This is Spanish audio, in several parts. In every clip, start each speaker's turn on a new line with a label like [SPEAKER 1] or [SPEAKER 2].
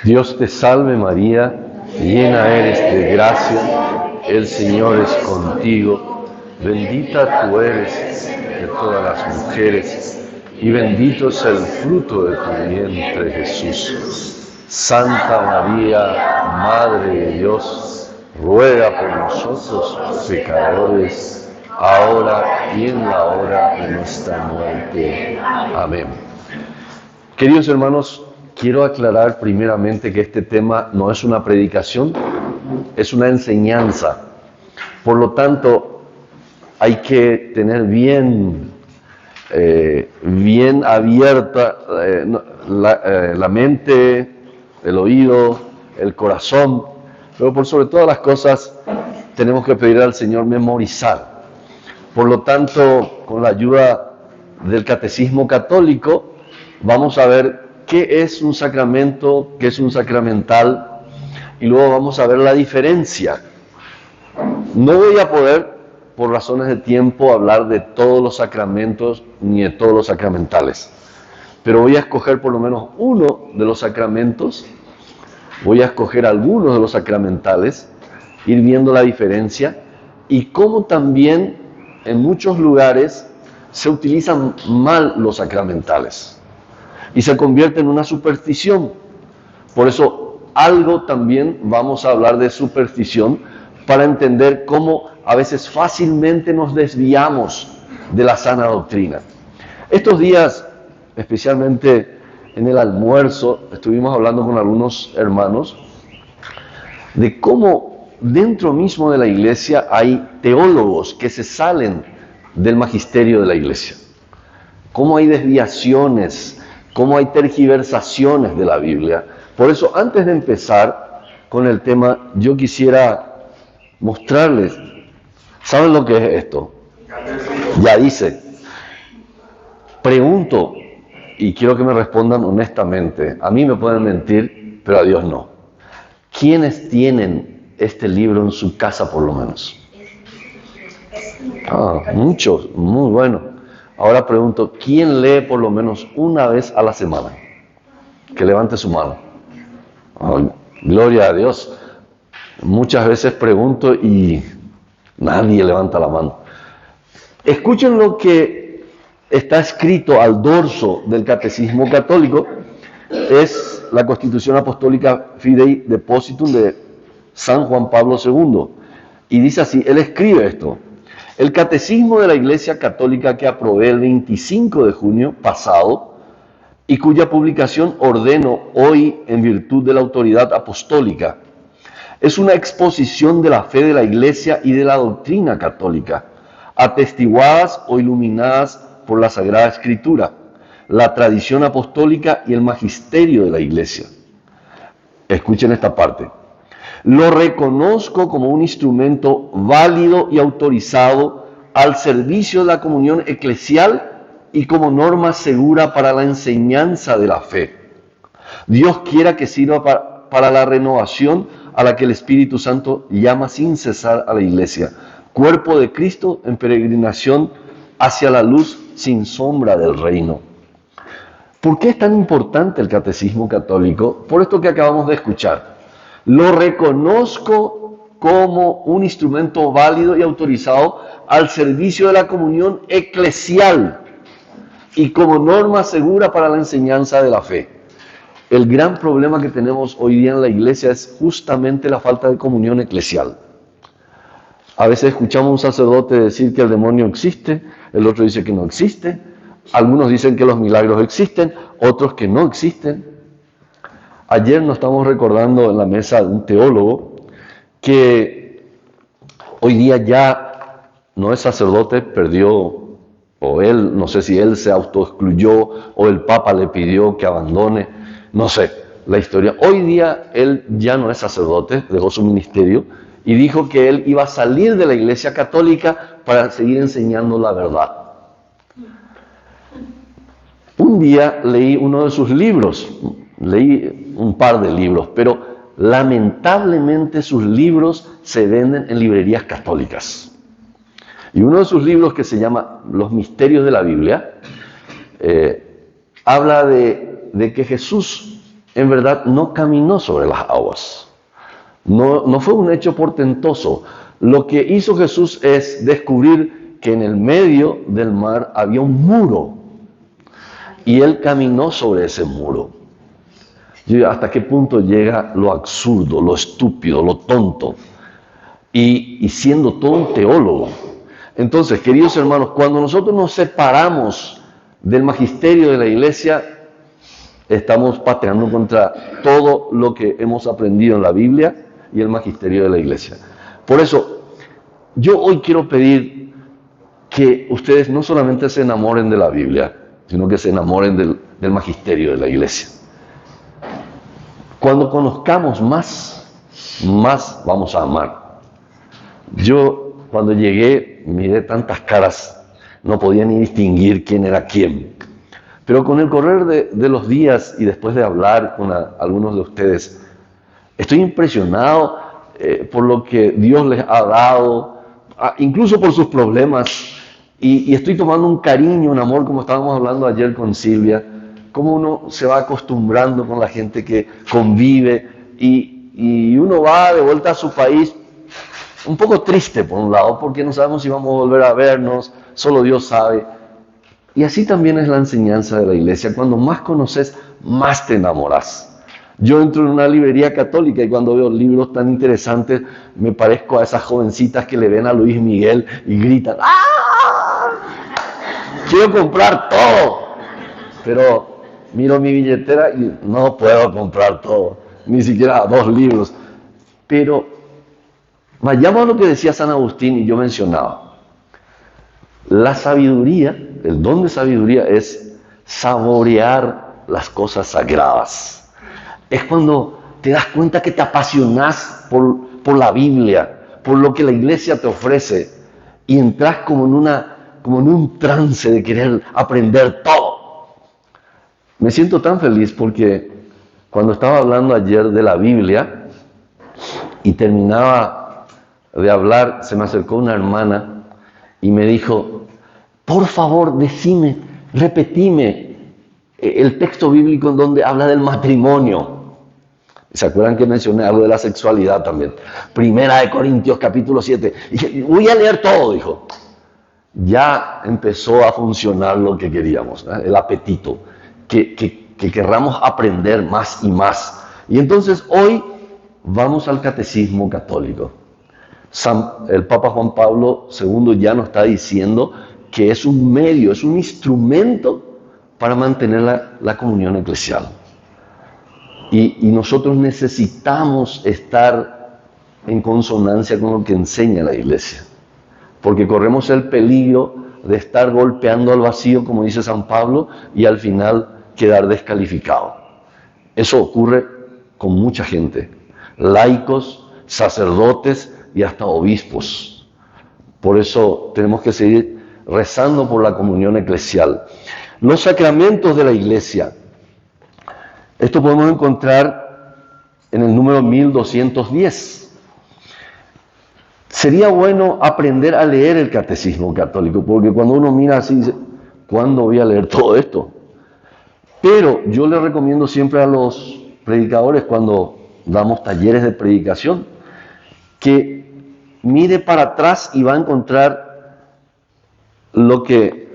[SPEAKER 1] Dios te salve María, llena eres de gracia, el Señor es contigo, bendita tú eres de todas las mujeres, y bendito es el fruto de tu vientre Jesús. Santa María, Madre de Dios, ruega por nosotros pecadores, ahora y en la hora de nuestra muerte. Amén. Queridos hermanos, quiero aclarar primeramente que este tema no es una predicación, es una enseñanza. Por lo tanto, hay que tener bien abierta la mente, el oído, el corazón, pero por sobre todas las cosas tenemos que pedir al Señor memorizar. Por lo tanto, con la ayuda del Catecismo Católico, vamos a ver qué es un sacramento, qué es un sacramental, y luego vamos a ver la diferencia. No voy a poder, por razones de tiempo, hablar de todos los sacramentos ni de todos los sacramentales, pero voy a escoger por lo menos uno de los sacramentos, voy a escoger algunos de los sacramentales, ir viendo la diferencia y cómo también en muchos lugares se utilizan mal los sacramentales y se convierte en una superstición. Por eso algo también vamos a hablar de superstición para entender cómo a veces fácilmente nos desviamos de la sana doctrina. Estos días, especialmente en el almuerzo, estuvimos hablando con algunos hermanos de cómo dentro mismo de la iglesia hay teólogos que se salen del magisterio de la iglesia. Cómo hay desviaciones, cómo hay tergiversaciones de la Biblia. Por eso, antes de empezar con el tema, yo quisiera mostrarles, ¿saben lo que es esto? Ya dice, pregunto, y quiero que me respondan honestamente, a mí me pueden mentir, pero a Dios no. ¿Quiénes tienen este libro en su casa por lo menos? Muchos, muy bueno. Ahora pregunto, ¿quién lee por lo menos una vez a la semana? Que levante su mano. Gloria a Dios. Muchas veces pregunto y nadie levanta la mano. Escuchen lo que está escrito al dorso del Catecismo Católico. Es la Constitución Apostólica Fidei Depositum de San Juan Pablo II. Y dice así, él escribe esto. El Catecismo de la Iglesia Católica que aprobé el 25 de junio pasado y cuya publicación ordeno hoy en virtud de la autoridad apostólica, es una exposición de la fe de la Iglesia y de la doctrina católica, atestiguadas o iluminadas por la Sagrada Escritura, la tradición apostólica y el magisterio de la Iglesia. Escuchen esta parte. Lo reconozco como un instrumento válido y autorizado al servicio de la comunión eclesial y como norma segura para la enseñanza de la fe. Dios quiera que sirva para la renovación a la que el Espíritu Santo llama sin cesar a la Iglesia, cuerpo de Cristo en peregrinación hacia la luz sin sombra del reino. ¿Por qué es tan importante el Catecismo Católico? Por esto que acabamos de escuchar. Lo reconozco como un instrumento válido y autorizado al servicio de la comunión eclesial y como norma segura para la enseñanza de la fe. El gran problema que tenemos hoy día en la iglesia es justamente la falta de comunión eclesial. A veces escuchamos a un sacerdote decir que el demonio existe, el otro dice que no existe, algunos dicen que los milagros existen, otros que no existen. Ayer nos estamos recordando en la mesa de un teólogo que hoy día ya no es sacerdote, perdió, o él, no sé si él se autoexcluyó o el Papa le pidió que abandone, no sé la historia. Hoy día él ya no es sacerdote, dejó su ministerio y dijo que él iba a salir de la Iglesia Católica para seguir enseñando la verdad. Un día leí uno de sus libros, leí un par de libros, pero lamentablemente sus libros se venden en librerías católicas. Y uno de sus libros, que se llama Los Misterios de la Biblia, habla de que Jesús en verdad no caminó sobre las aguas. No fue un hecho portentoso. Lo que hizo Jesús es descubrir que en el medio del mar había un muro. Y él caminó sobre ese muro. ¿Hasta qué punto llega lo absurdo, lo estúpido, lo tonto? Y siendo todo un teólogo. Entonces, queridos hermanos, cuando nosotros nos separamos del magisterio de la iglesia, estamos pateando contra todo lo que hemos aprendido en la Biblia y el magisterio de la iglesia. Por eso, yo hoy quiero pedir que ustedes no solamente se enamoren de la Biblia, sino que se enamoren del magisterio de la iglesia. Cuando conozcamos más vamos a amar. Yo, cuando llegué, miré tantas caras, no podía ni distinguir quién era quién. Pero con el correr de los días y después de hablar con algunos de ustedes, estoy impresionado por lo que Dios les ha dado, incluso por sus problemas, y estoy tomando un cariño, un amor, como estábamos hablando ayer con Silvia, cómo uno se va acostumbrando con la gente que convive, y uno va de vuelta a su país un poco triste por un lado, porque no sabemos si vamos a volver a vernos, solo Dios sabe. Y así también es la enseñanza de la iglesia. Cuando más conoces, más te enamoras. Yo entro en una librería católica y cuando veo libros tan interesantes, me parezco a esas jovencitas que le ven a Luis Miguel y gritan, ¡ah! Quiero comprar todo. Pero miro mi billetera y no puedo comprar todo, ni siquiera 2 libros. Pero vayamos a lo que decía San Agustín y yo mencionaba. La sabiduría, el don de sabiduría es saborear las cosas sagradas. Es cuando te das cuenta que te apasionás por la Biblia, por lo que la iglesia te ofrece, y entras como en un trance de querer aprender todo. Me siento tan feliz porque cuando estaba hablando ayer de la Biblia y terminaba de hablar, se me acercó una hermana y me dijo, por favor, repetime el texto bíblico en donde habla del matrimonio. ¿Se acuerdan que mencioné algo de la sexualidad también? 1 Corintios capítulo 7. Y dije, voy a leer todo, dijo. Ya empezó a funcionar lo que queríamos, ¿eh? El apetito, que querramos aprender más y más. Y entonces hoy vamos al catecismo católico. El Papa Juan Pablo II ya nos está diciendo que es un medio, es un instrumento para mantener la comunión eclesial. Y nosotros necesitamos estar en consonancia con lo que enseña la iglesia, porque corremos el peligro de estar golpeando al vacío, como dice San Pablo, y al final quedar descalificado. Eso ocurre con mucha gente, laicos, sacerdotes y hasta obispos. Por eso tenemos que seguir rezando por la comunión eclesial. Los sacramentos de la iglesia. Esto podemos encontrar en el número 1210. Sería bueno aprender a leer el catecismo católico, porque cuando uno mira así, dice, ¿cuándo voy a leer todo esto? Pero yo le recomiendo siempre a los predicadores, cuando damos talleres de predicación, que mire para atrás y va a encontrar lo que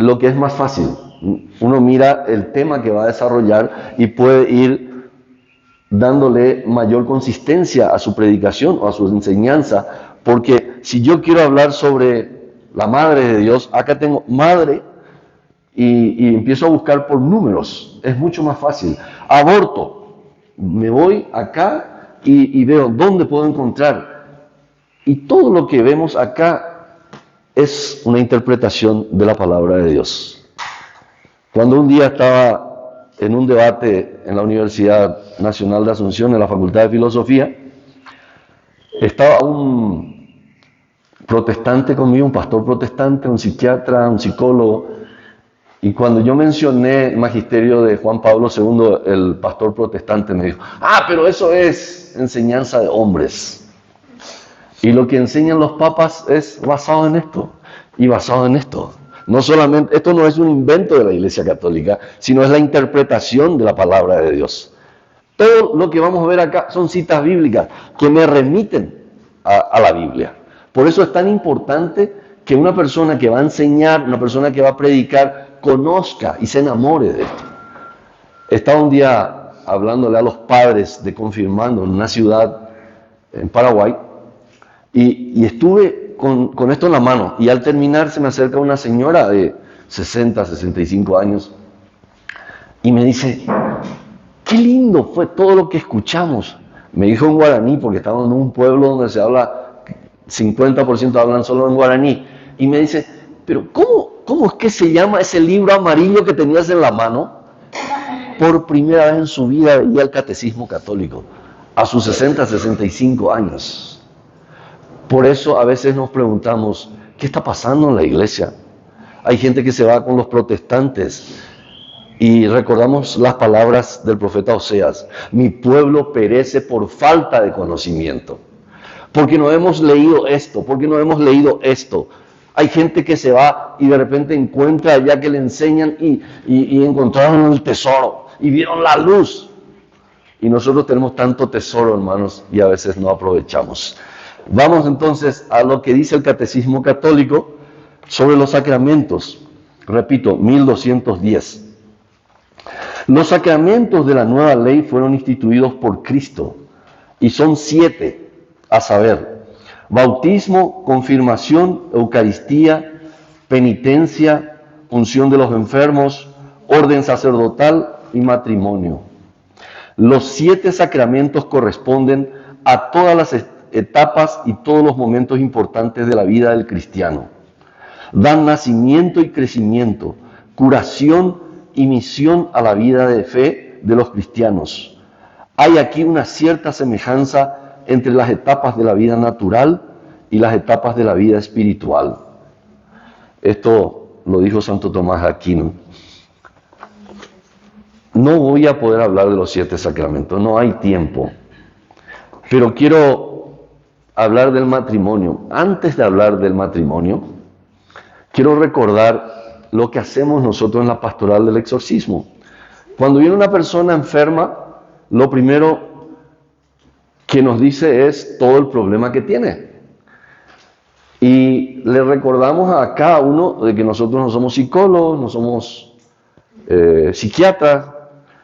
[SPEAKER 1] es más fácil. Uno mira el tema que va a desarrollar y puede ir dándole mayor consistencia a su predicación o a su enseñanza, porque si yo quiero hablar sobre la Madre de Dios, acá tengo Madre y empiezo a buscar por números, es mucho más fácil. Aborto, me voy acá y veo dónde puedo encontrar. Y todo lo que vemos acá es una interpretación de la palabra de Dios. Cuando un día estaba en un debate en la Universidad Nacional de Asunción, en la Facultad de Filosofía, estaba un protestante conmigo, un pastor protestante, un psiquiatra, un psicólogo, y cuando yo mencioné el magisterio de Juan Pablo II, el pastor protestante me dijo, pero eso es enseñanza de hombres. Y lo que enseñan los papas es basado en esto y basado en esto. No solamente, esto no es un invento de la Iglesia Católica, sino es la interpretación de la palabra de Dios. Todo lo que vamos a ver acá son citas bíblicas que me remiten a la Biblia. Por eso es tan importante que una persona que va a enseñar, una persona que va a predicar, conozca y se enamore de esto. Estaba un día hablándole a los padres de confirmando en una ciudad en Paraguay y estuve con esto en la mano, y al terminar se me acerca una señora de 60, 65 años y me dice: qué lindo fue todo lo que escuchamos. Me dijo en guaraní, porque estamos en un pueblo donde se habla, 50% hablan solo en guaraní, y me dice: pero ¿cómo es que se llama ese libro amarillo que tenías en la mano? Por primera vez en su vida veía el Catecismo Católico, a sus 60, 65 años. Por eso a veces nos preguntamos, ¿qué está pasando en la iglesia? Hay gente que se va con los protestantes y recordamos las palabras del profeta Oseas: mi pueblo perece por falta de conocimiento. Porque no hemos leído esto, porque no hemos leído esto. Hay gente que se va y de repente encuentra allá que le enseñan y encontraron el tesoro y vieron la luz. Y nosotros tenemos tanto tesoro, hermanos, y a veces no aprovechamos. Vamos entonces a lo que dice el Catecismo Católico sobre los sacramentos. Repito, 1210. Los sacramentos de la nueva ley fueron instituidos por Cristo y son 7, a saber: bautismo, confirmación, Eucaristía, penitencia, unción de los enfermos, orden sacerdotal y matrimonio. Los 7 sacramentos corresponden a todas las etapas y todos los momentos importantes de la vida del cristiano. Dan nacimiento y crecimiento, curación y misión a la vida de fe de los cristianos. Hay aquí una cierta semejanza entre las etapas de la vida natural y las etapas de la vida espiritual. Esto lo dijo Santo Tomás de Aquino. No voy a poder hablar de los 7 sacramentos, no hay tiempo. Pero quiero hablar del matrimonio. Antes de hablar del matrimonio, quiero recordar lo que hacemos nosotros en la pastoral del exorcismo. Cuando viene una persona enferma, lo primero que nos dice es todo el problema que tiene. Y le recordamos a cada uno de que nosotros no somos psicólogos, no somos psiquiatras.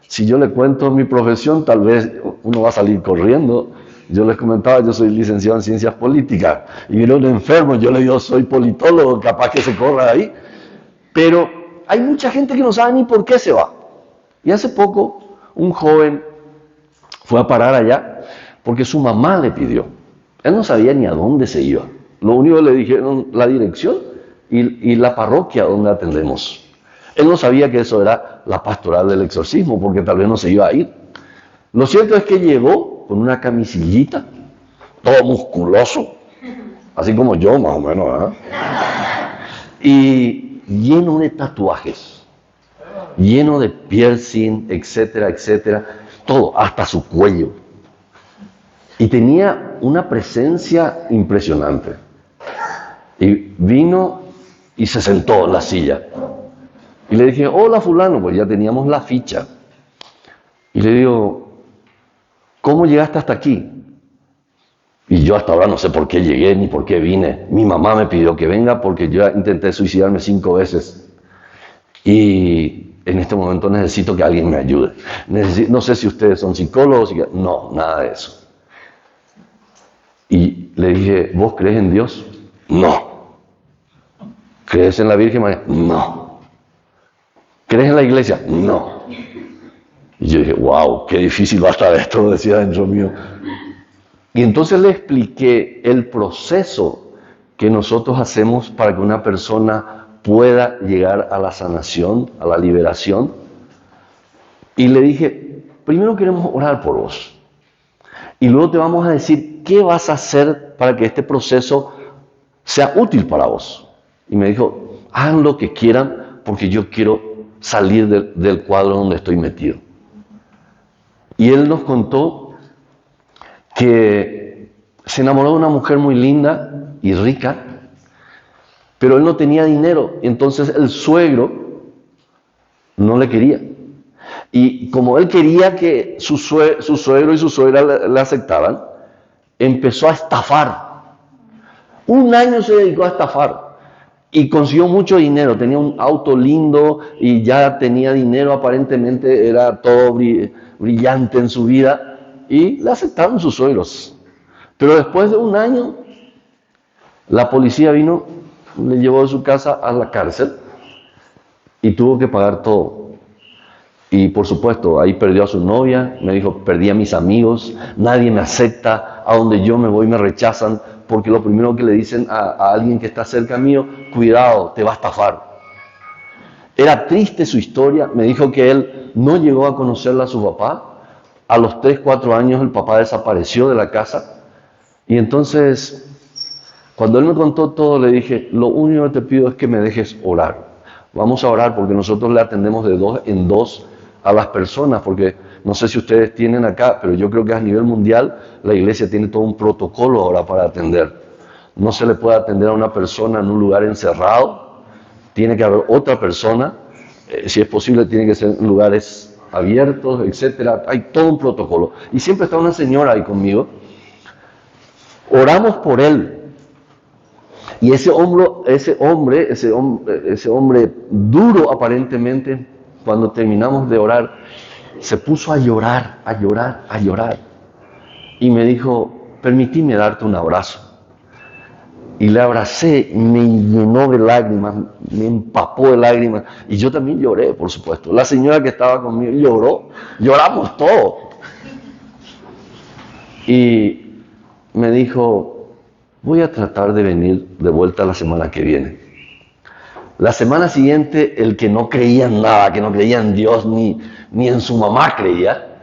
[SPEAKER 1] Si yo le cuento mi profesión, tal vez uno va a salir corriendo. Yo les comentaba, yo soy licenciado en Ciencias Políticas, y viene un enfermo, yo le digo, soy politólogo, capaz que se corra de ahí. Pero hay mucha gente que no sabe ni por qué se va. Y hace poco, un joven fue a parar allá porque su mamá le pidió. Él no sabía ni a dónde se iba. Lo único que le dijeron la dirección y la parroquia donde atendemos. Él no sabía que eso era la pastoral del exorcismo, porque tal vez no se iba a ir. Lo cierto es que llegó con una camisillita, todo musculoso, así como yo más o menos, y lleno de tatuajes, lleno de piercing, etcétera, etcétera, todo, hasta su cuello. Y tenía una presencia impresionante. Y vino y se sentó en la silla. Y le dije, hola fulano, pues ya teníamos la ficha. Y le digo, ¿cómo llegaste hasta aquí? Y yo hasta ahora no sé por qué llegué ni por qué vine. Mi mamá me pidió que venga porque yo intenté suicidarme 5 veces. Y en este momento necesito que alguien me ayude. No sé si ustedes son psicólogos. No, nada de eso. Y le dije, ¿vos crees en Dios? No. ¿Crees en la Virgen María? No. ¿Crees en la iglesia? No. Y yo dije, wow, qué difícil va a estar esto, decía dentro mío. Y entonces le expliqué el proceso que nosotros hacemos para que una persona pueda llegar a la sanación, a la liberación. Y le dije, primero queremos orar por vos. Y luego te vamos a decir qué vas a hacer para que este proceso sea útil para vos. Y me dijo, hagan lo que quieran porque yo quiero salir del cuadro donde estoy metido. Y él nos contó que se enamoró de una mujer muy linda y rica, Pero él no tenía dinero, entonces el suegro no le quería. Y como él quería que su suegro y su suegra le aceptaran, empezó a estafar. Un año se dedicó a estafar y consiguió mucho dinero. Tenía un auto lindo y ya tenía dinero, aparentemente era todo brillante en su vida, y le aceptaron sus suegros. Pero después de un año, la policía vino, le llevó de su casa a la cárcel y tuvo que pagar todo. Y por supuesto, ahí perdió a su novia, me dijo, perdí a mis amigos, nadie me acepta, a donde yo me voy me rechazan, porque lo primero que le dicen a alguien que está cerca mío, cuidado, te va a estafar. Era triste su historia, me dijo que él no llegó a conocerla a su papá, a los 3, 4 años el papá desapareció de la casa, y entonces, cuando él me contó todo, le dije, lo único que te pido es que me dejes orar. Vamos a orar porque nosotros le atendemos de 2 en 2 a las personas, porque no sé si ustedes tienen acá, pero yo creo que a nivel mundial la iglesia tiene todo un protocolo ahora para atender. No se le puede atender a una persona en un lugar encerrado, tiene que haber otra persona, si es posible tiene que ser en lugares abiertos, etcétera. Hay todo un protocolo. Y siempre está una señora ahí conmigo. Oramos por él. Y ese hombre duro aparentemente, cuando terminamos de orar, se puso a llorar. Y me dijo, permitime darte un abrazo. Y le abracé, me llenó de lágrimas, me empapó de lágrimas. Y yo también lloré, por supuesto. La señora que estaba conmigo lloró, lloramos todos. Y me dijo, voy a tratar de venir de vuelta la semana que viene. La semana siguiente, el que no creía en nada, que no creía en Dios, ni en su mamá creía,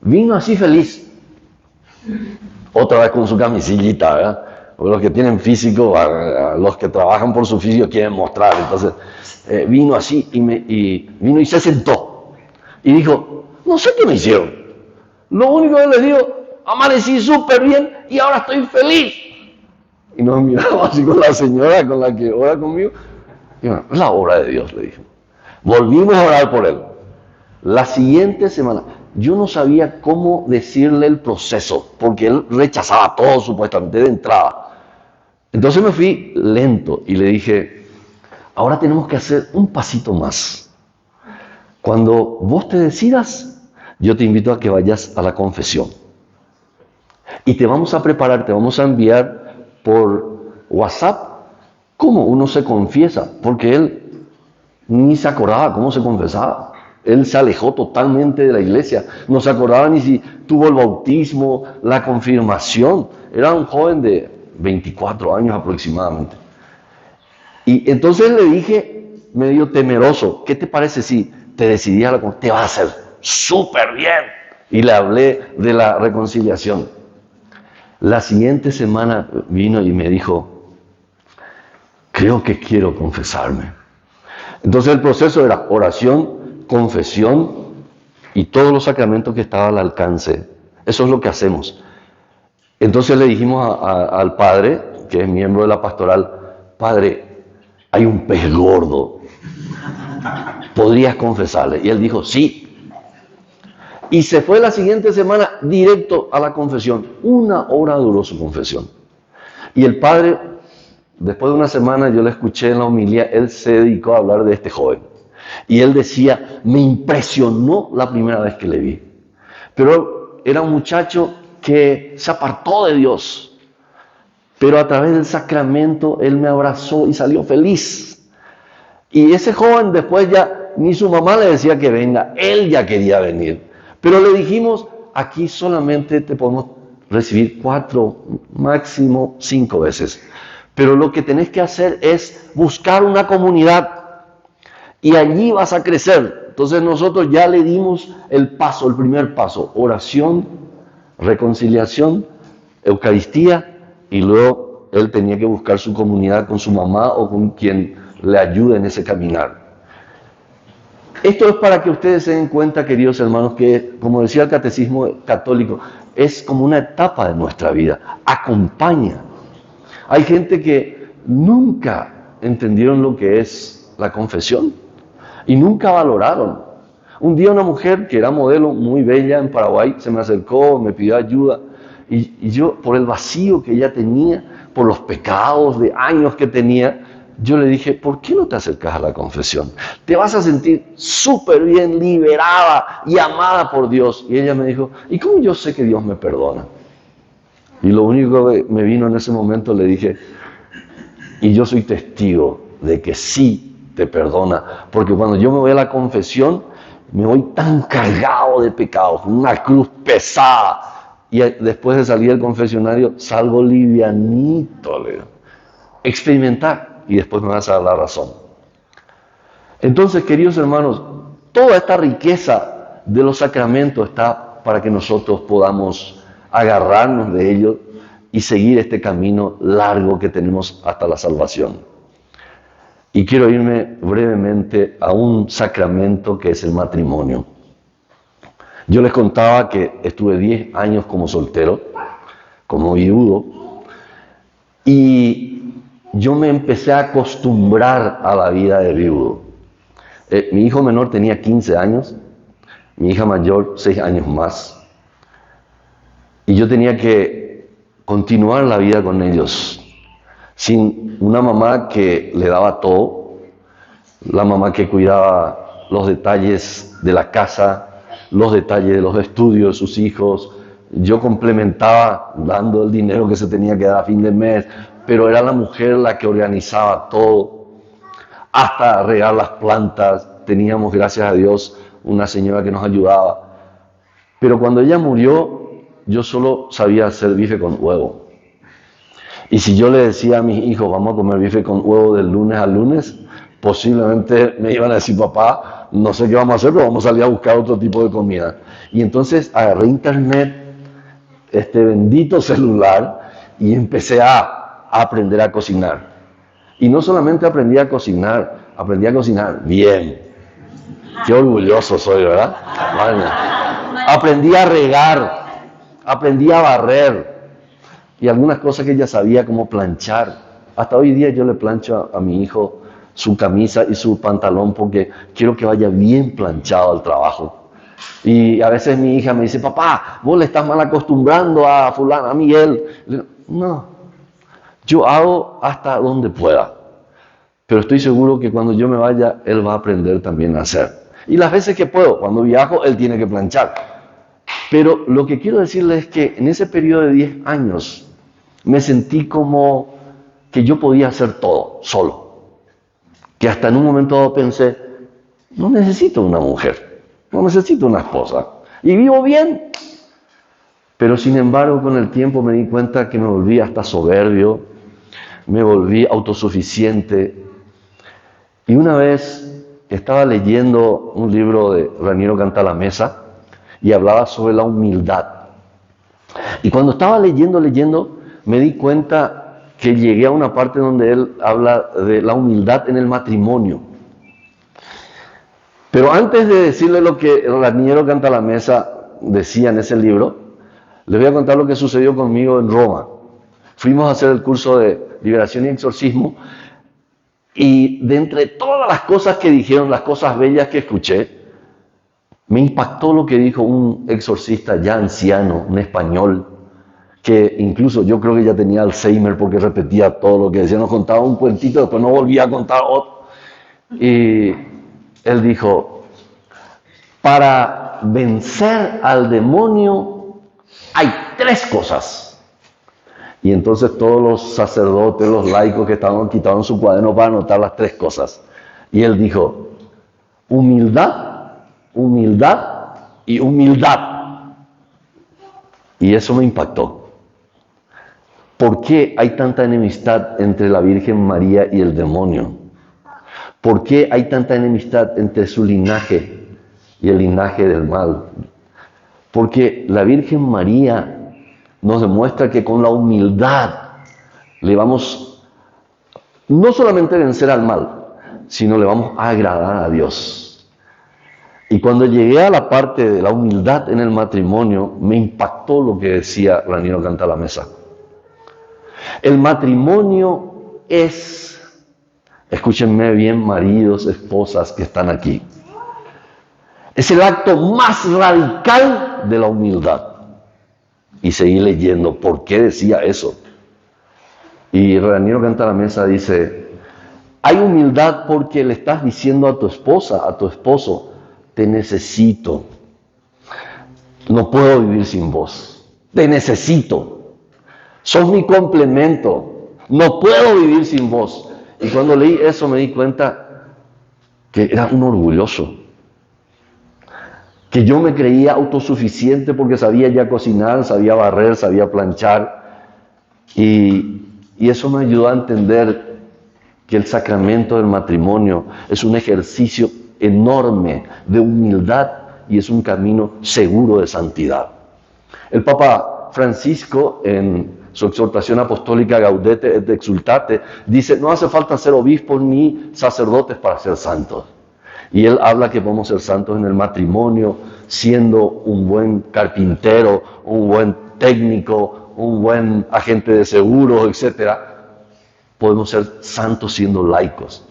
[SPEAKER 1] vino así feliz. Otra vez con su camisillita, ¿verdad? Porque los que tienen físico, a los que trabajan por su físico quieren mostrar. Entonces, vino así y vino y se sentó. Y dijo, no sé qué me hicieron. Lo único que les digo, amanecí súper bien y ahora estoy feliz. Y nos miramos así con la señora con la que ora conmigo. Y bueno, es la obra de Dios, le dije. Volvimos a orar por él. La siguiente semana, yo no sabía cómo decirle el proceso, porque él rechazaba todo supuestamente de entrada. Entonces me fui lento y le dije, ahora tenemos que hacer un pasito más. Cuando vos te decidas, yo te invito a que vayas a la confesión. Y te vamos a preparar, te vamos a enviar por WhatsApp cómo uno se confiesa, porque él ni se acordaba cómo se confesaba. Él se alejó totalmente de la iglesia, no se acordaba ni si tuvo el bautismo, la confirmación. Era un joven de 24 años aproximadamente. Y entonces le dije, medio temeroso, ¿qué te parece si te decidías a la confesión? Te va a hacer súper bien. Y le hablé de la reconciliación. La siguiente semana vino y me dijo, creo que quiero confesarme. Entonces el proceso era oración, confesión y todos los sacramentos que estaban al alcance. Eso es lo que hacemos. Entonces le dijimos al padre, que es miembro de la pastoral, padre, hay un pez gordo, ¿podrías confesarle? Y él dijo, sí. Y se fue la siguiente semana directo a la confesión. 1 hora duró su confesión. Y el padre, después de una semana, yo le escuché en la homilía, él se dedicó a hablar de este joven. Y él decía, me impresionó la primera vez que le vi. Pero era un muchacho que se apartó de Dios. Pero a través del sacramento, él me abrazó y salió feliz. Y ese joven después ya, ni su mamá le decía que venga, él ya quería venir. Pero le dijimos, aquí solamente te podemos recibir 4, máximo 5 veces. Pero lo que tenés que hacer es buscar una comunidad y allí vas a crecer. Entonces nosotros ya le dimos el primer paso, oración, reconciliación, Eucaristía, y luego él tenía que buscar su comunidad con su mamá o con quien le ayude en ese caminar. Esto es para que ustedes se den cuenta, queridos hermanos, que, como decía el Catecismo Católico, es como una etapa de nuestra vida, acompaña. Hay gente que nunca entendieron lo que es la confesión y nunca valoraron. Un día una mujer que era modelo muy bella en Paraguay se me acercó, me pidió ayuda y yo, por el vacío que ella tenía, por los pecados de años que tenía, yo le dije, ¿por qué no te acercas a la confesión? Te vas a sentir súper bien, liberada y amada por Dios. Y ella me dijo, ¿y cómo yo sé que Dios me perdona? Y lo único que me vino en ese momento, le dije, y yo soy testigo de que sí te perdona, porque cuando yo me voy a la confesión, me voy tan cargado de pecados, una cruz pesada, y después de salir del confesionario, salgo livianito, le digo. Experimentar, y después me vas a dar la razón. Entonces, queridos hermanos, toda esta riqueza de los sacramentos está para que nosotros podamos agarrarnos de ellos y seguir este camino largo que tenemos hasta la salvación. Y quiero irme brevemente a un sacramento que es el matrimonio. Yo les contaba que estuve 10 años como soltero, como viudo, y yo me empecé a acostumbrar a la vida de viudo. Mi hijo menor tenía 15 años, mi hija mayor 6 años más, y yo tenía que continuar la vida con ellos, sin una mamá que le daba todo, la mamá que cuidaba los detalles de la casa, los detalles de los estudios de sus hijos. Yo complementaba dando el dinero que se tenía que dar a fin de mes, pero era la mujer la que organizaba todo, hasta regar las plantas. Teníamos, gracias a Dios, una señora que nos ayudaba. Pero cuando ella murió, yo solo sabía hacer bife con huevo. Y si yo le decía a mis hijos, vamos a comer bife con huevo del lunes al lunes, posiblemente me iban a decir, papá, no sé qué vamos a hacer, pero vamos a salir a buscar otro tipo de comida. Y entonces agarré internet, este bendito celular, y empecé a aprender a cocinar. Y no solamente aprendí a cocinar bien. Qué orgulloso soy, ¿verdad? Bueno, aprendí a regar, aprendí a barrer, y algunas cosas que ella sabía, como planchar. Hasta hoy día yo le plancho a mi hijo su camisa y su pantalón porque quiero que vaya bien planchado al trabajo. Y a veces mi hija me dice, papá, vos le estás mal acostumbrando a fulano, a Miguel. Le digo, no, yo hago hasta donde pueda, pero estoy seguro que cuando yo me vaya, él va a aprender también a hacer. Y las veces que puedo, cuando viajo, él tiene que planchar. Pero lo que quiero decirles es que en ese periodo de 10 años, me sentí como que yo podía hacer todo, solo. Que hasta en un momento dado pensé, no necesito una mujer, no necesito una esposa, y vivo bien. Pero sin embargo, con el tiempo me di cuenta que me volví hasta soberbio, me volví autosuficiente. Y una vez estaba leyendo un libro de Raniero Cantalamessa y hablaba sobre la humildad. Y cuando estaba leyendo, me di cuenta que llegué a una parte donde él habla de la humildad en el matrimonio. Pero antes de decirle lo que Raniero Cantalamessa decía en ese libro, les voy a contar lo que sucedió conmigo en Roma. Fuimos a hacer el curso de liberación y exorcismo, y de entre todas las cosas que dijeron, las cosas bellas que escuché, me impactó lo que dijo un exorcista ya anciano, un español, que incluso yo creo que ya tenía Alzheimer porque repetía todo lo que decía, nos contaba un cuentito, después no volvía a contar otro. Y él dijo, para vencer al demonio hay 3 cosas. Y entonces todos los sacerdotes, los laicos que estaban quitaron su cuaderno para anotar las 3 cosas. Y él dijo, humildad, humildad y humildad. Y eso me impactó. ¿Por qué hay tanta enemistad entre la Virgen María y el demonio? ¿Por qué hay tanta enemistad entre su linaje y el linaje del mal? Porque la Virgen María nos demuestra que con la humildad le vamos no solamente a vencer al mal, sino le vamos a agradar a Dios. Y cuando llegué a la parte de la humildad en el matrimonio, me impactó lo que decía Raniero Cantalamessa. El matrimonio es Escúchenme bien, maridos, esposas que están aquí. Es el acto más radical de la humildad. Y seguí leyendo por qué decía eso. Y Raniero Cantalamessa dice, hay humildad porque le estás diciendo a tu esposa, a tu esposo, te necesito. No puedo vivir sin vos. Te necesito. Sos mi complemento. No puedo vivir sin vos. Y cuando leí eso me di cuenta que era un orgulloso. Que yo me creía autosuficiente porque sabía ya cocinar, sabía barrer, sabía planchar. Y eso me ayudó a entender que el sacramento del matrimonio es un ejercicio enorme de humildad y es un camino seguro de santidad. El Papa Francisco, en su exhortación apostólica Gaudete et Exsultate, dice, no hace falta ser obispos ni sacerdotes para ser santos. Y él habla que podemos ser santos en el matrimonio, siendo un buen carpintero, un buen técnico, un buen agente de seguros, etc. Podemos ser santos siendo laicos.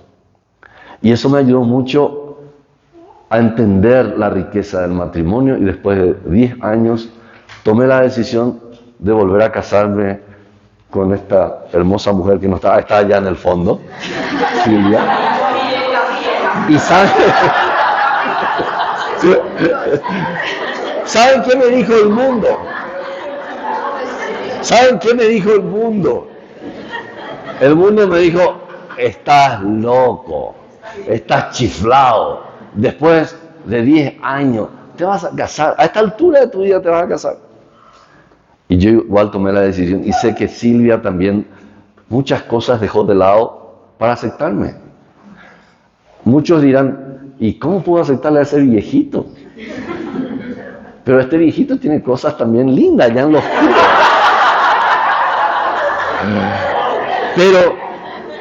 [SPEAKER 1] Y eso me ayudó mucho a entender la riqueza del matrimonio y después de 10 años tomé la decisión de volver a casarme con esta hermosa mujer que no está allá en el fondo, Silvia. Y ¿saben qué me dijo el mundo? ¿Saben qué me dijo el mundo? El mundo me dijo, estás loco, estás chiflado. Después de 10 años te vas a casar. A esta altura de tu vida te vas a casar. Y yo igual tomé la decisión y sé que Silvia también muchas cosas dejó de lado para aceptarme. Muchos dirán, ¿y cómo puedo aceptarle a ese viejito? Pero este viejito tiene cosas también lindas, ya en los Pero,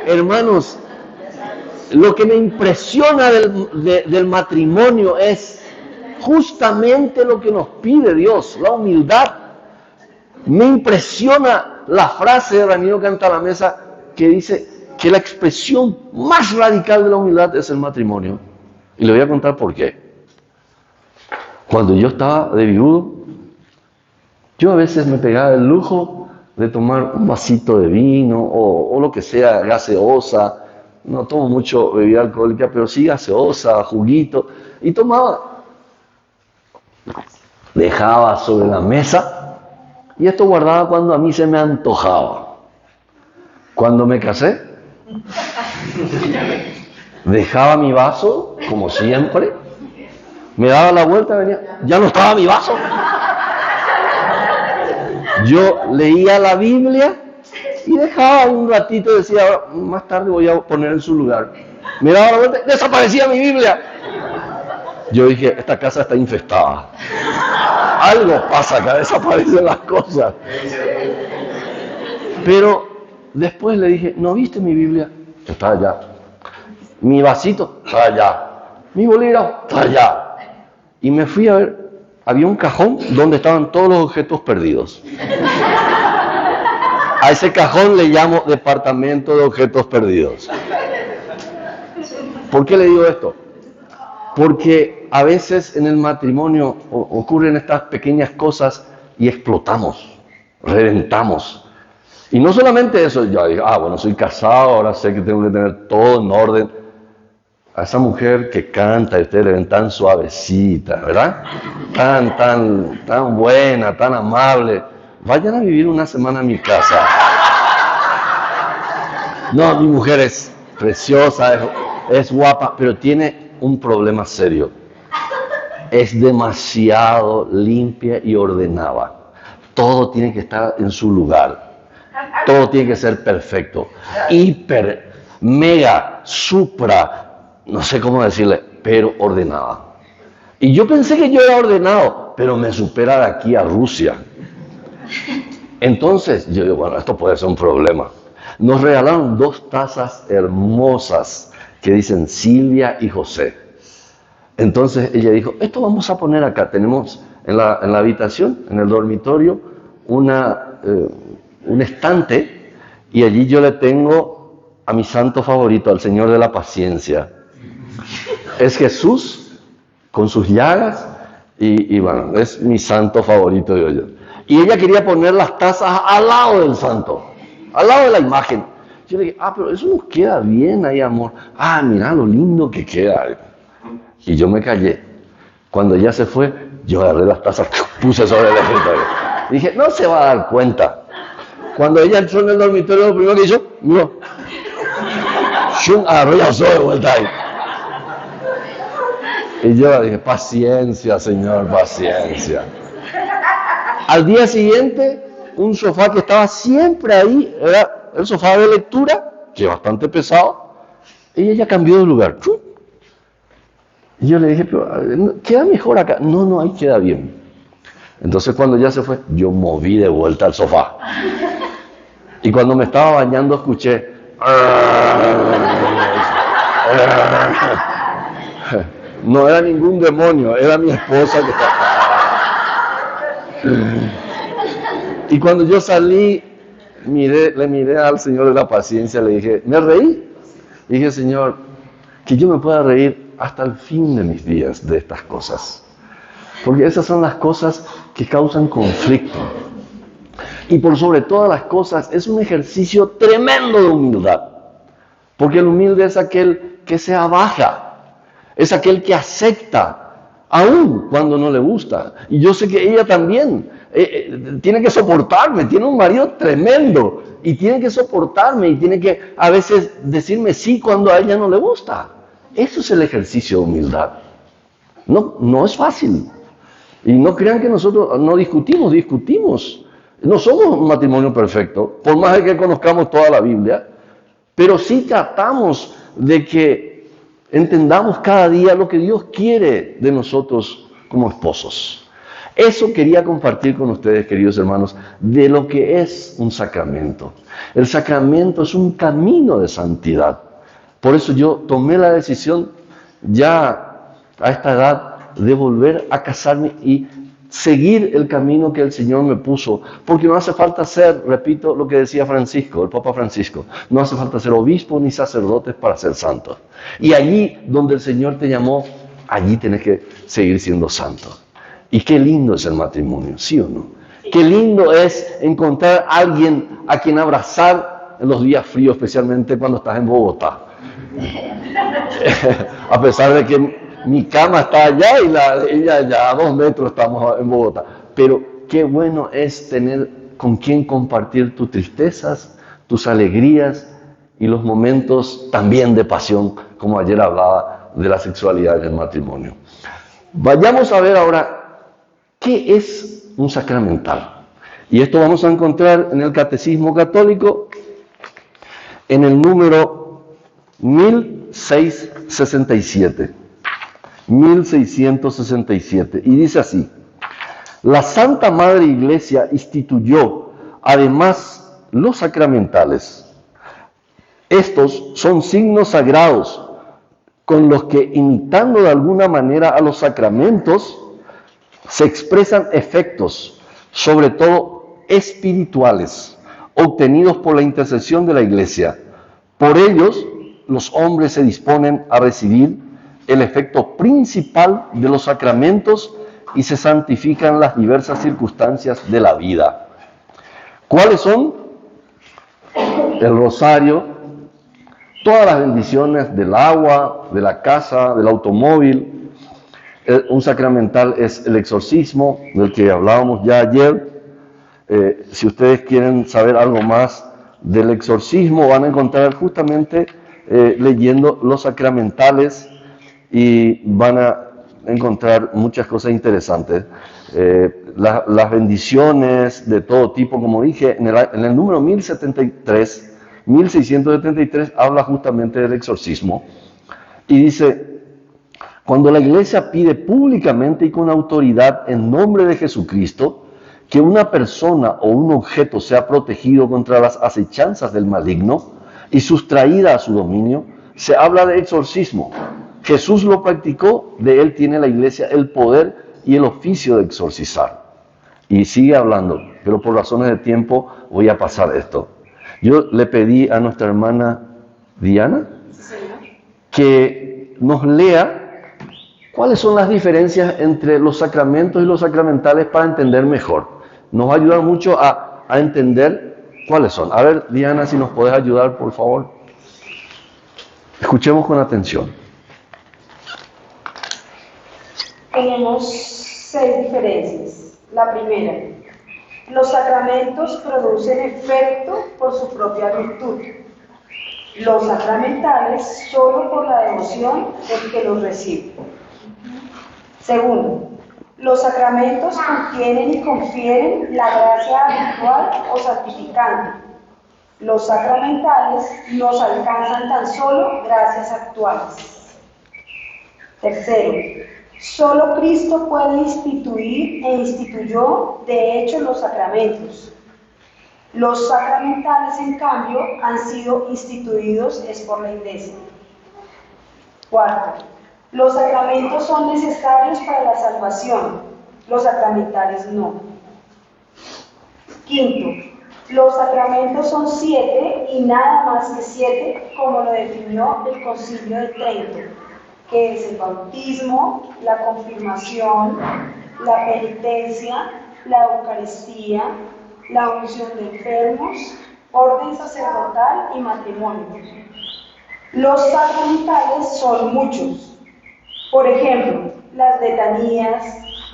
[SPEAKER 1] hermanos, lo que me impresiona del matrimonio es justamente lo que nos pide Dios, la humildad. Me impresiona la frase de Raniero Cantalamessa que dice que la expresión más radical de la humildad es el matrimonio. Y le voy a contar por qué. Cuando yo estaba de viudo, yo a veces me pegaba el lujo de tomar un vasito de vino o lo que sea, gaseosa. No tomo mucho bebida alcohólica, pero sí gaseosa, juguito. Y tomaba. Dejaba sobre la mesa y esto guardaba cuando a mí se me antojaba. Cuando me casé, dejaba mi vaso, como siempre, me daba la vuelta, venía, ya no estaba mi vaso. Yo leía la Biblia y dejaba un ratito, decía, más tarde voy a poner en su lugar. Me daba la vuelta, desaparecía mi Biblia. Yo dije, esta casa está infestada. Algo pasa acá, desaparecen las cosas. Pero después le dije, ¿no viste mi Biblia? Está allá. Mi vasito, está allá. Mi bolígrafo, está allá. Y me fui a ver, había un cajón donde estaban todos los objetos perdidos. A ese cajón le llamo departamento de objetos perdidos. ¿Por qué le digo esto? Porque a veces en el matrimonio ocurren estas pequeñas cosas y explotamos, reventamos. Y no solamente eso, yo digo, bueno, soy casado, ahora sé que tengo que tener todo en orden. A esa mujer que canta y ustedes le ven tan suavecita, ¿verdad? Tan buena, tan amable. Vayan a vivir una semana en mi casa. No, mi mujer es preciosa, es guapa, pero tiene un problema serio. Es demasiado limpia y ordenada. Todo tiene que estar en su lugar. Todo tiene que ser perfecto. Hiper, mega, supra, no sé cómo decirle, pero ordenada. Y yo pensé que yo era ordenado, pero me supera de aquí a Rusia. Entonces, yo digo, bueno, esto puede ser un problema. Nos regalaron 2 tazas hermosas que dicen Silvia y José. Entonces ella dijo, esto vamos a poner acá. Tenemos en la habitación, en el dormitorio, un estante y allí yo le tengo a mi santo favorito, al Señor de la paciencia. Es Jesús con sus llagas y bueno, es mi santo favorito, digo yo. Y ella quería poner las tazas al lado del santo, al lado de la imagen. Yo le dije, pero eso no queda bien ahí, amor. Mira lo lindo que queda. Y yo me callé. Cuando ella se fue, yo agarré las tazas, puse sobre el escritorio. Dije, no se va a dar cuenta. Cuando ella entró en el dormitorio, lo primero que hizo, no. Agarró y alzó de vuelta ahí. Y yo dije, paciencia, Señor, paciencia. Al día siguiente, un sofá que estaba siempre ahí, era el sofá de lectura, que es bastante pesado, y ella cambió de lugar. Y yo le dije, pero queda mejor acá. No, ahí queda bien. Entonces cuando ella se fue, yo moví de vuelta al sofá. Y cuando me estaba bañando escuché... No era ningún demonio, era mi esposa que estaba... Y cuando yo salí, le miré al Señor de la paciencia, le dije, me reí. Dije, Señor, que yo me pueda reír hasta el fin de mis días de estas cosas. Porque esas son las cosas que causan conflicto. Y por sobre todas las cosas, es un ejercicio tremendo de humildad. Porque el humilde es aquel que se abaja. Es aquel que acepta, aún cuando no le gusta. Y yo sé que ella también tiene que soportarme, tiene un marido tremendo. Y tiene que soportarme y tiene que a veces decirme sí cuando a ella no le gusta. Eso es el ejercicio de humildad. No es fácil. Y no crean que nosotros no discutimos. No somos un matrimonio perfecto, por más de que conozcamos toda la Biblia, pero sí tratamos de que entendamos cada día lo que Dios quiere de nosotros como esposos. Eso quería compartir con ustedes, queridos hermanos, de lo que es un sacramento. El sacramento es un camino de santidad. Por eso yo tomé la decisión ya a esta edad de volver a casarme y seguir el camino que el Señor me puso, porque no hace falta ser, repito lo que decía Francisco, el Papa Francisco, no hace falta ser obispo ni sacerdotes para ser santos. Y allí donde el Señor te llamó, allí tienes que seguir siendo santo. Y qué lindo es el matrimonio, ¿sí o no? Qué lindo es encontrar a alguien a quien abrazar en los días fríos, especialmente cuando estás en Bogotá. A pesar de que mi cama está allá y ella ya a 2 metros estamos en Bogotá. Pero qué bueno es tener con quien compartir tus tristezas, tus alegrías y los momentos también de pasión, como ayer hablaba de la sexualidad del matrimonio. Vayamos a ver ahora qué es un sacramental. Y esto vamos a encontrar en el Catecismo Católico, en el número 1667. 1667, y dice así: la Santa Madre Iglesia instituyó además los sacramentales. Estos son signos sagrados con los que, imitando de alguna manera a los sacramentos, se expresan efectos, sobre todo espirituales, obtenidos por la intercesión de la Iglesia. Por ellos, los hombres se disponen a recibir el efecto principal de los sacramentos y se santifican las diversas circunstancias de la vida. ¿Cuáles son? El rosario, todas las bendiciones del agua, de la casa, del automóvil. Un sacramental es el exorcismo, del que hablábamos ya ayer. Si ustedes quieren saber algo más del exorcismo, van a encontrar justamente leyendo los sacramentales, y van a encontrar muchas cosas interesantes. Las bendiciones de todo tipo, como dije, en el número 1673, habla justamente del exorcismo. Y dice: cuando la Iglesia pide públicamente y con autoridad en nombre de Jesucristo que una persona o un objeto sea protegido contra las acechanzas del maligno y sustraída a su dominio, se habla de exorcismo. Jesús lo practicó, de él tiene la Iglesia el poder y el oficio de exorcizar. Y sigue hablando, pero por razones de tiempo voy a pasar esto. Yo le pedí a nuestra hermana Diana,
[SPEAKER 2] Sí, señor.
[SPEAKER 1] que nos lea cuáles son las diferencias entre los sacramentos y los sacramentales para entender mejor. Nos va a ayudar mucho a entender cuáles son. A ver, Diana, si nos puedes ayudar, por favor. Escuchemos con atención.
[SPEAKER 2] Tenemos 6 diferencias. La primera, los sacramentos producen efecto por su propia virtud. Los sacramentales solo por la devoción del que los recibe. Segundo, los sacramentos contienen y confieren la gracia habitual o santificante. Los sacramentales nos alcanzan tan solo gracias actuales. Tercero, solo Cristo puede instituir e instituyó de hecho los sacramentos. Los sacramentales, en cambio, han sido instituidos es por la Iglesia. Cuarto, los sacramentos son necesarios para la salvación, los sacramentales no. Quinto, los sacramentos son 7 y nada más que 7, como lo definió el Concilio de Trento, que es el bautismo, la confirmación, la penitencia, la Eucaristía, la unción de enfermos, orden sacerdotal y matrimonio. Los sacramentales son muchos. Por ejemplo, las letanías,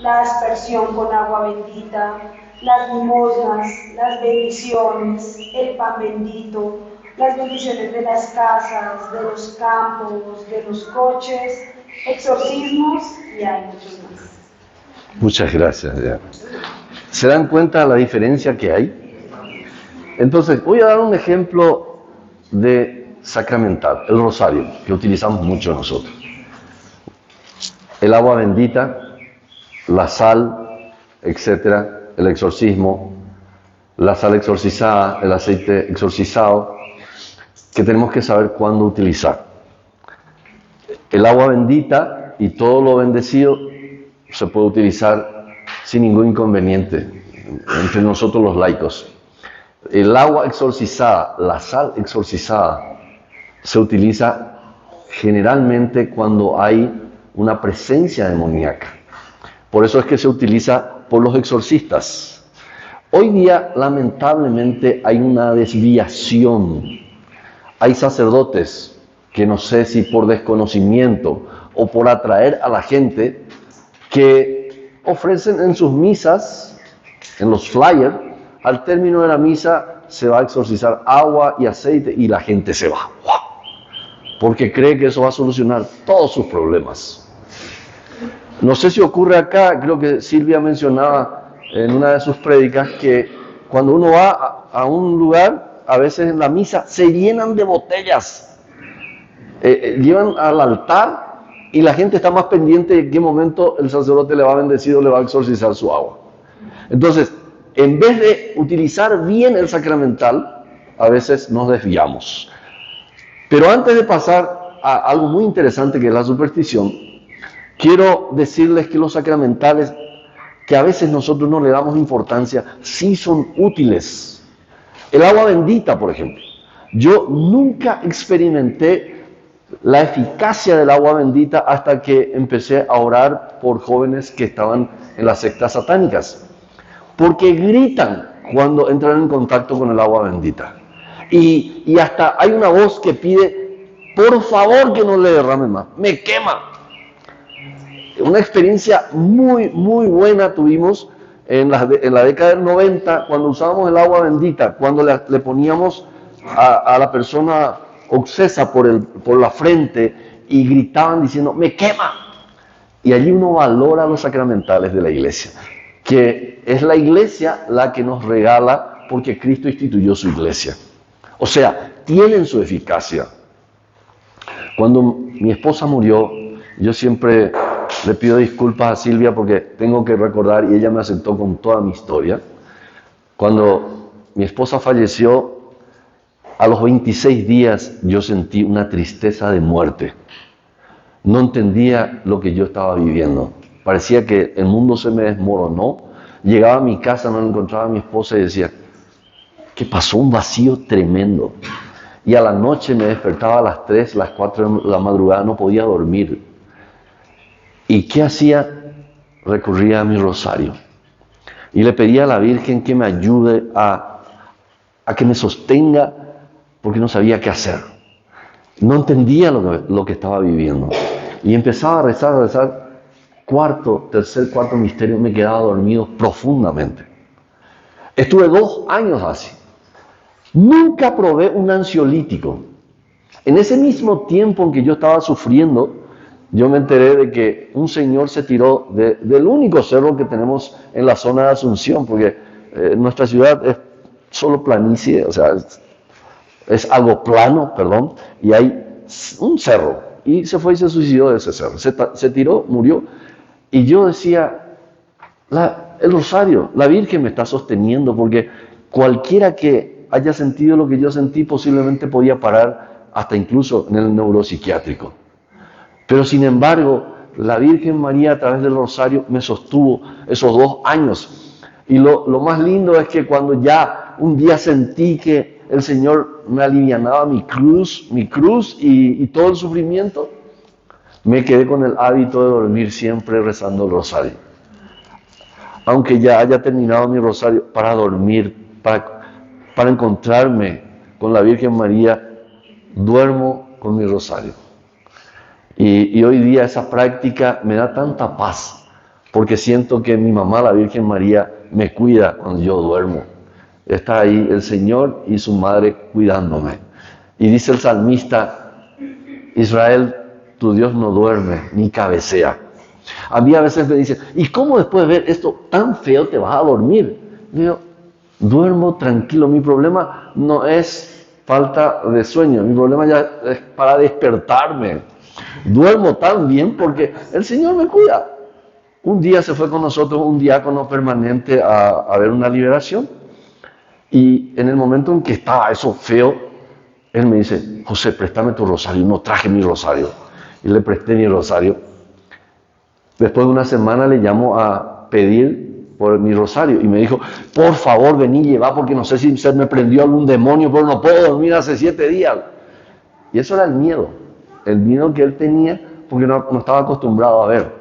[SPEAKER 2] la aspersión con agua bendita, las limosnas, las bendiciones, el pan bendito, las bendiciones de las casas, de los campos, de los coches, exorcismos y hay muchos más.
[SPEAKER 1] Muchas gracias, Diana. ¿Se dan cuenta de la diferencia que hay? Entonces, voy a dar un ejemplo de sacramental, el rosario, que utilizamos mucho nosotros. El agua bendita, la sal, etcétera, el exorcismo, la sal exorcizada, el aceite exorcizado, que tenemos que saber cuándo utilizar. El agua bendita y todo lo bendecido se puede utilizar sin ningún inconveniente entre nosotros los laicos. El agua exorcizada, la sal exorcizada, se utiliza generalmente cuando hay una presencia demoníaca. Por eso es que se utiliza por los exorcistas. Hoy día, lamentablemente, hay una desviación. Hay sacerdotes que no sé si por desconocimiento o por atraer a la gente, que ofrecen en sus misas, en los flyers, al término de la misa se va a exorcizar agua y aceite y la gente se va. Porque cree que eso va a solucionar todos sus problemas. No sé si ocurre acá, creo que Silvia mencionaba en una de sus prédicas que cuando uno va a un lugar, a veces en la misa se llenan de botellas. Llevan al altar y la gente está más pendiente de en qué momento el sacerdote le va a bendecir o le va a exorcizar su agua. Entonces, en vez de utilizar bien el sacramental, a veces nos desviamos. Pero antes de pasar a algo muy interesante que es la superstición, quiero decirles que los sacramentales, que a veces nosotros no le damos importancia, sí son útiles. El agua bendita, por ejemplo. Yo nunca experimenté la eficacia del agua bendita hasta que empecé a orar por jóvenes que estaban en las sectas satánicas. Porque gritan cuando entran en contacto con el agua bendita. Y hasta hay una voz que pide, por favor que no le derrame más, me quema. Una experiencia muy, muy buena tuvimos en la década del 90, cuando usábamos el agua bendita, cuando le poníamos a la persona obsesa por la frente y gritaban diciendo, me quema. Y allí uno valora los sacramentales de la iglesia, que es la iglesia la que nos regala porque Cristo instituyó su iglesia. O sea, tienen su eficacia. Cuando mi esposa murió, yo siempre le pido disculpas a Silvia porque tengo que recordar, y ella me aceptó con toda mi historia. Cuando mi esposa falleció, a los 26 días yo sentí una tristeza de muerte. No entendía lo que yo estaba viviendo. Parecía que el mundo se me desmoronó. Llegaba a mi casa, no encontraba a mi esposa y decía, ¿qué pasó? Un vacío tremendo. Y a la noche me despertaba a las 3, las 4 de la madrugada, no podía dormir. ¿Y qué hacía? Recurría a mi rosario. Y le pedía a la Virgen que me ayude a que me sostenga, porque no sabía qué hacer. No entendía lo que estaba viviendo. Y empezaba a rezar. Tercer, cuarto misterio, me quedaba dormido profundamente. Estuve 2 años así. Nunca probé un ansiolítico. En ese mismo tiempo en que yo estaba sufriendo, yo me enteré de que un señor se tiró del único cerro que tenemos en la zona de Asunción, porque nuestra ciudad es solo planicie, o sea, es algo plano, perdón, y hay un cerro. Y se fue y se suicidó de ese cerro. Se tiró, murió. Y yo decía, el rosario, la Virgen me está sosteniendo, porque cualquiera que haya sentido lo que yo sentí posiblemente podía parar hasta incluso en el neuropsiquiátrico. Pero sin embargo, la Virgen María a través del rosario me sostuvo esos 2 años. Y lo más lindo es que cuando ya un día sentí que el Señor me alivianaba mi cruz y todo el sufrimiento, me quedé con el hábito de dormir siempre rezando el rosario. Aunque ya haya terminado mi rosario, para dormir, para encontrarme con la Virgen María, duermo con mi rosario. Y hoy día esa práctica me da tanta paz, porque siento que mi mamá, la Virgen María, me cuida cuando yo duermo. Está ahí el Señor y su madre cuidándome. Y dice el salmista, Israel, tu Dios no duerme ni cabecea. A mí a veces me dicen, ¿y cómo después de ver esto tan feo te vas a dormir? Digo, duermo tranquilo, mi problema no es falta de sueño, mi problema ya es para despertarme. Duermo tan bien porque el Señor me cuida. Un día se fue con nosotros un diácono permanente a ver una liberación, y en el momento en que estaba eso feo, él me dice, José, préstame tu rosario. No traje mi rosario. Y le presté mi rosario. Después de una semana le llamo a pedir por mi rosario y me dijo, por favor vení y lleva, porque no sé si se me prendió algún demonio, pero no puedo dormir hace 7 días. Y eso era el miedo que él tenía, porque no estaba acostumbrado a ver.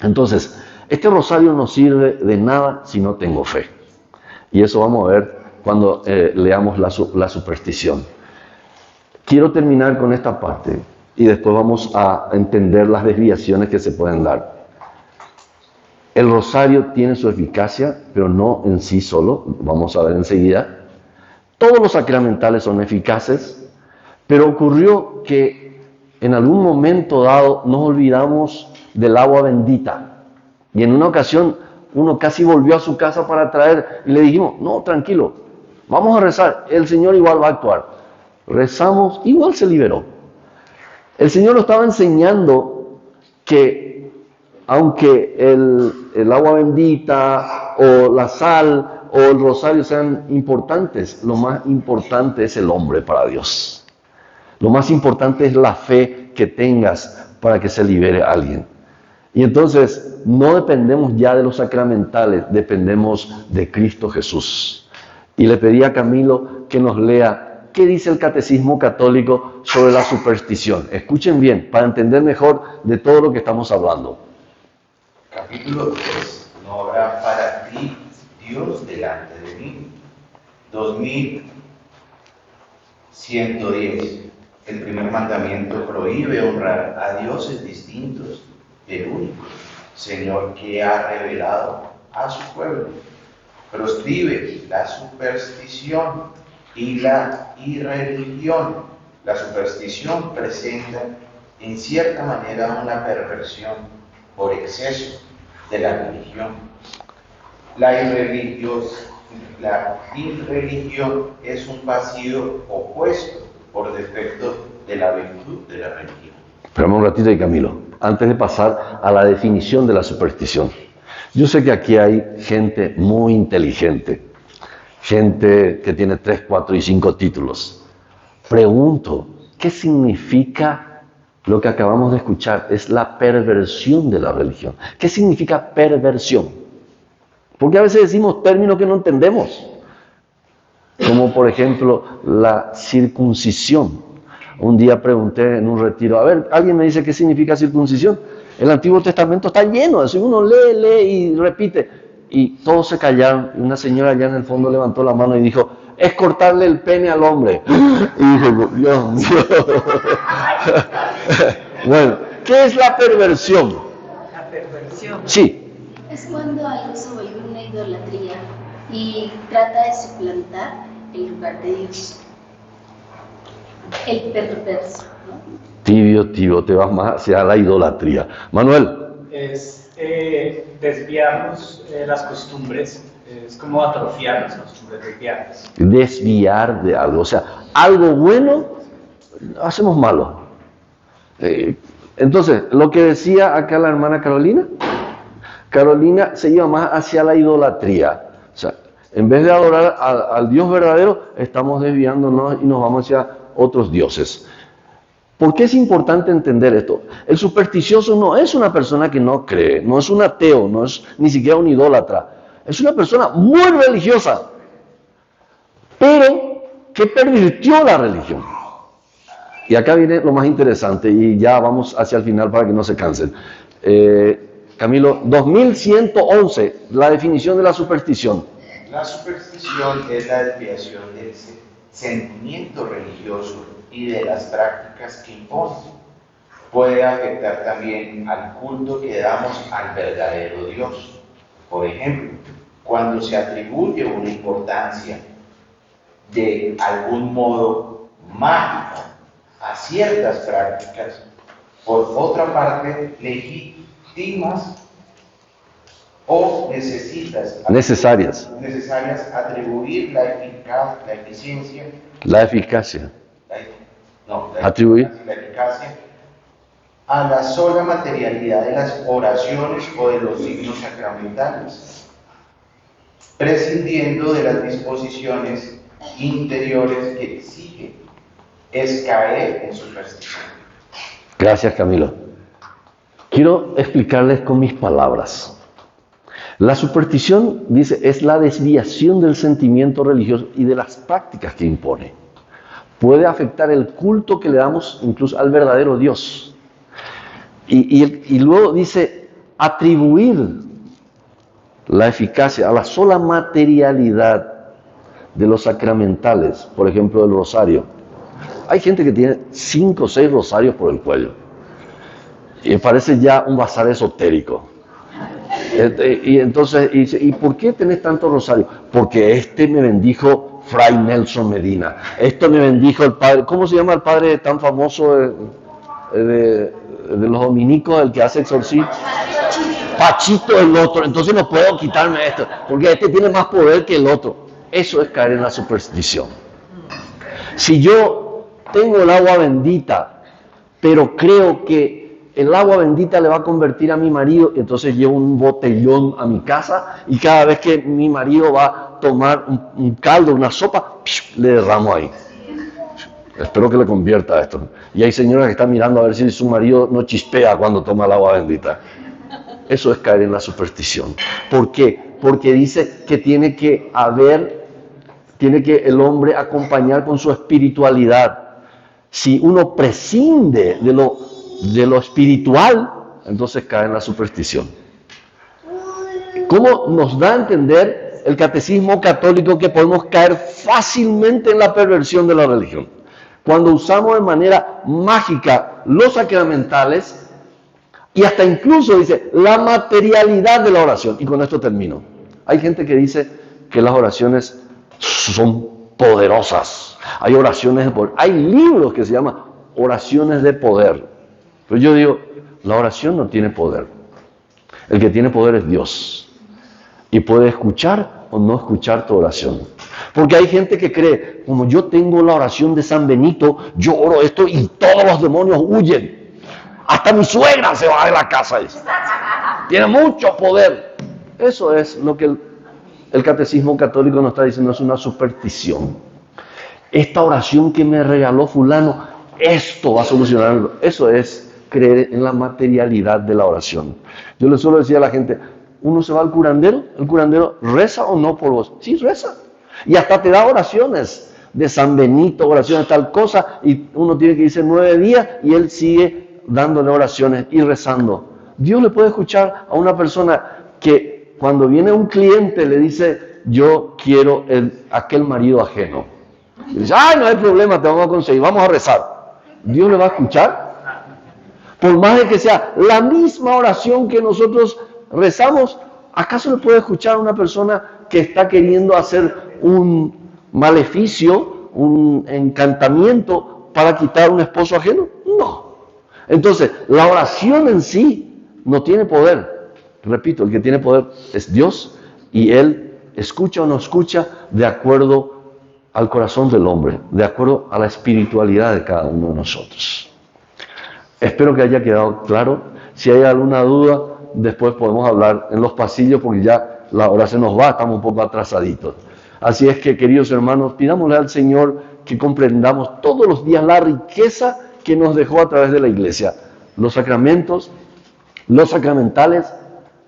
[SPEAKER 1] Entonces, este rosario no sirve de nada si no tengo fe. Y eso vamos a ver cuando leamos la superstición. Quiero terminar con esta parte y después vamos a entender las desviaciones que se pueden dar. El rosario tiene su eficacia, pero no en sí solo, vamos a ver enseguida. Todos los sacramentales son eficaces, pero ocurrió que en algún momento dado nos olvidamos del agua bendita. Y en una ocasión uno casi volvió a su casa para traer y le dijimos, no, tranquilo, vamos a rezar, el Señor igual va a actuar. Rezamos, igual se liberó. El Señor nos estaba enseñando que aunque el agua bendita o la sal o el rosario sean importantes, lo más importante es el hombre para Dios. Lo más importante es la fe que tengas para que se libere a alguien. Y entonces no dependemos ya de los sacramentales, dependemos de Cristo Jesús. Y le pedí a Camilo que nos lea qué dice el Catecismo Católico sobre la superstición. Escuchen bien, para entender mejor de todo lo que estamos hablando.
[SPEAKER 3] Capítulo 3. No habrá para ti Dios delante de mí. 2110. El primer mandamiento prohíbe honrar a dioses distintos del único Señor que ha revelado a su pueblo. Proscribe la superstición y la irreligión. La superstición presenta en cierta manera una perversión por exceso de la religión. La irreligión es un vacío opuesto por defecto de la virtud de la religión.
[SPEAKER 1] Esperamos un ratito ahí, Camilo, antes de pasar a la definición de la superstición. Yo sé que aquí hay gente muy inteligente, gente que tiene 3, 4 y 5 títulos. Pregunto, ¿qué significa lo que acabamos de escuchar? Es la perversión de la religión. ¿Qué significa perversión? Porque a veces decimos términos que no entendemos. como por ejemplo la circuncisión. Un día pregunté en un retiro, a ver, ¿alguien me dice qué significa circuncisión? El Antiguo Testamento está lleno de eso, y uno lee y repite, y todos se callaron, y una señora allá en el fondo levantó la mano y dijo, es cortarle el pene al hombre. Y dijo, Dios mío. Bueno, ¿qué es la perversión?
[SPEAKER 4] La perversión.
[SPEAKER 1] Sí.
[SPEAKER 5] Es cuando algo se vuelve una idolatría y trata de suplantar el lugar de Dios. El perverso, ¿no?
[SPEAKER 1] Tibio, te vas más hacia la idolatría. Manuel.
[SPEAKER 6] Es desviarnos las costumbres, es como atrofiar las costumbres, desviarlas.
[SPEAKER 1] Desviar de algo, o sea, algo bueno, hacemos malo. Entonces, lo que decía acá la hermana Carolina se iba más hacia la idolatría. O sea, en vez de adorar al Dios verdadero, estamos desviándonos y nos vamos hacia otros dioses. ¿Por qué es importante entender esto? El supersticioso no es una persona que no cree, no es un ateo, no es ni siquiera un idólatra. Es una persona muy religiosa, pero que pervirtió la religión. Y acá viene lo más interesante, y ya vamos hacia el final para que no se cansen. Camilo, 2111, la definición de la superstición.
[SPEAKER 3] La superstición es la desviación del sentimiento religioso y de las prácticas que impone. Puede afectar también al culto que damos al verdadero Dios. Por ejemplo, cuando se atribuye una importancia de algún modo mágico a ciertas prácticas, por otra parte, legítimas o necesarias atribuir la eficacia a la sola materialidad de las oraciones o de los signos sacramentales, prescindiendo de las disposiciones interiores que exigen, es caer en superstición.
[SPEAKER 1] Gracias, Camilo. Quiero explicarles con mis palabras. La superstición, dice, es la desviación del sentimiento religioso y de las prácticas que impone. Puede afectar el culto que le damos incluso al verdadero Dios. Y luego dice, atribuir la eficacia a la sola materialidad de los sacramentales, por ejemplo, el rosario. Hay gente que tiene 5 o 6 rosarios por el cuello. Y parece ya un bazar esotérico. Y entonces dice, ¿y por qué tenés tanto rosario? Porque este me bendijo Fray Nelson Medina. Esto me bendijo el padre. ¿Cómo se llama el padre tan famoso de los dominicos, el que hace exorcismo? Pachito el otro. Entonces no puedo quitarme esto, porque este tiene más poder que el otro. Eso es caer en la superstición. Si yo tengo el agua bendita, pero creo que el agua bendita le va a convertir a mi marido, entonces llevo un botellón a mi casa y cada vez que mi marido va a tomar un caldo, una sopa, le derramo ahí. Espero que le convierta esto. Y hay señoras que están mirando a ver si su marido no chispea cuando toma el agua bendita. Eso es caer en la superstición. ¿Por qué? Porque dice que tiene que el hombre acompañar con su espiritualidad. Si uno prescinde de lo espiritual, entonces cae en la superstición. ¿Cómo nos da a entender el catecismo católico que podemos caer fácilmente en la perversión de la religión? Cuando usamos de manera mágica los sacramentales y hasta incluso dice la materialidad de la oración. Y con esto termino. Hay gente que dice que las oraciones son poderosas. Hay oraciones de poder. Hay libros que se llaman oraciones de poder. Pero yo digo, la oración no tiene poder. El que tiene poder es Dios. Y puede escuchar o no escuchar tu oración. Porque hay gente que cree, como yo tengo la oración de San Benito, yo oro esto y todos los demonios huyen. Hasta mi suegra se va de la casa. Tiene mucho poder. Eso es lo que el catecismo católico nos está diciendo, es una superstición. Esta oración que me regaló fulano, esto va a solucionarlo. Eso es creer en la materialidad de la oración. Yo le suelo decir a la gente, uno se va al curandero, el curandero reza o no por vos. Sí, reza. Y hasta te da oraciones de San Benito, oraciones tal cosa, y uno tiene que irse 9 días y él sigue dándole oraciones y rezando. Dios le puede escuchar a una persona que cuando viene un cliente le dice, yo quiero aquel marido ajeno. Y dice, ay, no hay problema, te vamos a conseguir, vamos a rezar. ¿Dios le va a escuchar? Por más de que sea la misma oración que nosotros rezamos, ¿acaso le puede escuchar a una persona que está queriendo hacer un maleficio, un encantamiento para quitar un esposo ajeno? No. Entonces, la oración en sí no tiene poder. Repito, el que tiene poder es Dios y Él escucha o no escucha de acuerdo al corazón del hombre, de acuerdo a la espiritualidad de cada uno de nosotros. Espero que haya quedado claro. Si hay alguna duda, después podemos hablar en los pasillos porque ya la hora se nos va, estamos un poco atrasaditos. Así es que, queridos hermanos, pidámosle al Señor que comprendamos todos los días la riqueza que nos dejó a través de la iglesia. Los sacramentos, los sacramentales,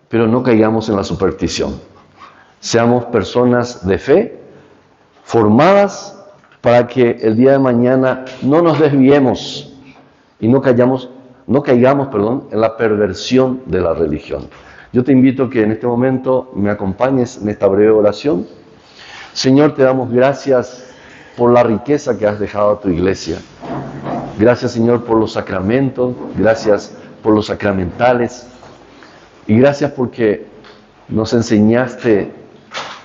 [SPEAKER 1] pero no caigamos en la superstición. Seamos personas de fe, formadas para que el día de mañana no nos desviemos y no caigamos en la perversión de la religión. Yo te invito a que en este momento me acompañes en esta breve oración. Señor, te damos gracias por la riqueza que has dejado a tu iglesia. Gracias, Señor, por los sacramentos, gracias por los sacramentales y gracias porque nos enseñaste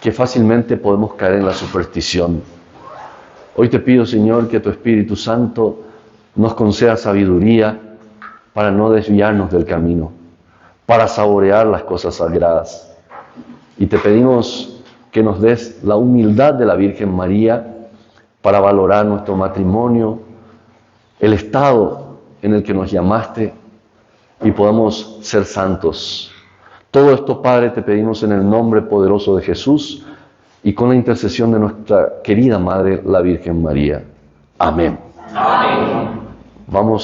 [SPEAKER 1] que fácilmente podemos caer en la superstición. Hoy te pido, Señor, que tu Espíritu Santo nos conceda sabiduría para no desviarnos del camino, para saborear las cosas sagradas. Y te pedimos que nos des la humildad de la Virgen María para valorar nuestro matrimonio, el estado en el que nos llamaste y podamos ser santos. Todo esto, Padre, te pedimos en el nombre poderoso de Jesús y con la intercesión de nuestra querida Madre, la Virgen María. Amén. Amén. Vamos